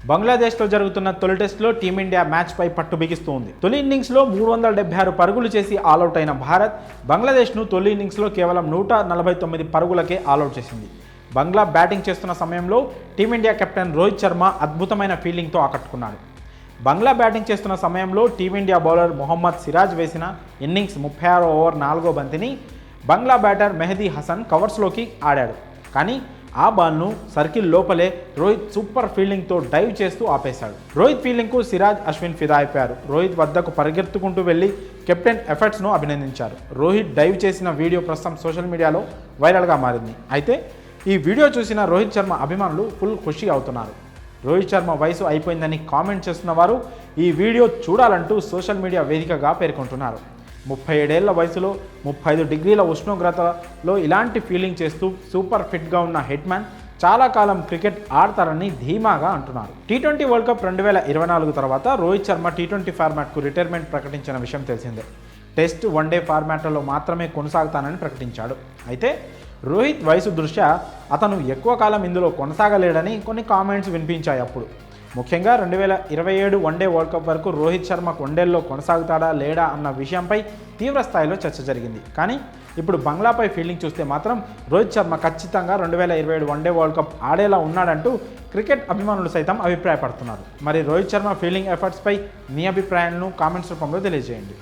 బంగ్లాదేశ్లో జరుగుతున్న తొలి టెస్టులో టీమిండియా మ్యాచ్పై పట్టు బిగిస్తోంది. తొలి ఇన్నింగ్స్లో 376 పరుగులు చేసి ఆలౌట్ అయిన భారత్ బంగ్లాదేశ్ను తొలి ఇన్నింగ్స్లో కేవలం 149 పరుగులకే ఆలౌట్ చేసింది. బంగ్లా బ్యాటింగ్ చేస్తున్న సమయంలో టీమిండియా కెప్టెన్ రోహిత్ శర్మ అద్భుతమైన ఫీల్డింగ్తో ఆకట్టుకున్నాడు. బంగ్లా బ్యాటింగ్ చేస్తున్న సమయంలో టీమిండియా బౌలర్ మొహమ్మద్ సిరాజ్ వేసిన ఇన్నింగ్స్ 36వ ఓవర్ 4వ బంతిని బంగ్లా బ్యాటర్ మెహదీ హసన్ కవర్స్లోకి ఆడాడు. కానీ ఆ బాల్ను సర్కిల్ లోపలే రోహిత్ సూపర్ ఫీల్డింగ్తో డైవ్ చేస్తూ ఆపేశాడు. రోహిత్ ఫీల్డింగ్కు సిరాజ్, అశ్విన్ ఫిదా అయిపోయారు. రోహిత్ వద్దకు పరిగెత్తుకుంటూ వెళ్లి కెప్టెన్ ఎఫర్ట్స్ను అభినందించారు. రోహిత్ డైవ్ చేసిన వీడియో ప్రస్తుతం సోషల్ మీడియాలో వైరల్గా మారింది. అయితే ఈ వీడియో చూసిన రోహిత్ శర్మ అభిమానులు ఫుల్ ఖుషి అవుతున్నారు. రోహిత్ శర్మ వయసు అయిపోయిందని కామెంట్ చేస్తున్న వారు ఈ వీడియో చూడాలంటూ సోషల్ మీడియా వేదికగా పేర్కొంటున్నారు. 37 ఏళ్ల వయసులో 35 డిగ్రీల ఉష్ణోగ్రతలో ఇలాంటి ఫీలింగ్ చేస్తూ సూపర్ ఫిట్గా ఉన్న హిట్మ్యాన్ చాలా కాలం క్రికెట్ ఆడతారని ధీమాగా అంటున్నారు. టీ20 వరల్డ్ కప్ 2024 తర్వాత రోహిత్ శర్మ టీ20 ఫార్మాట్కు రిటైర్మెంట్ ప్రకటించిన విషయం తెలిసిందే. టెస్ట్, వన్డే ఫార్మాట్లలో మాత్రమే కొనసాగుతానని ప్రకటించాడు. అయితే రోహిత్ వయసు దృష్ట్యా అతను ఎక్కువ కాలం ఇందులో కొనసాగలేడని కొన్ని కామెంట్స్ వినిపించాయి. అప్పుడు ముఖ్యంగా 2027 వన్డే వరల్డ్ కప్ వరకు రోహిత్ శర్మ వన్డేల్లో కొనసాగుతాడా లేడా అన్న విషయంపై తీవ్ర స్థాయిలో చర్చ జరిగింది. కానీ ఇప్పుడు బంగ్లాపై ఫీల్డింగ్ చూస్తే మాత్రం రోహిత్ శర్మ ఖచ్చితంగా 2027 వన్డే వరల్డ్ కప్ ఆడేలా ఉన్నాడంటూ క్రికెట్ అభిమానులు సైతం అభిప్రాయపడుతున్నారు. మరి రోహిత్ శర్మ ఫీల్డింగ్ ఎఫర్ట్స్పై మీ అభిప్రాయాలను కామెంట్స్ రూపంలో తెలియజేయండి.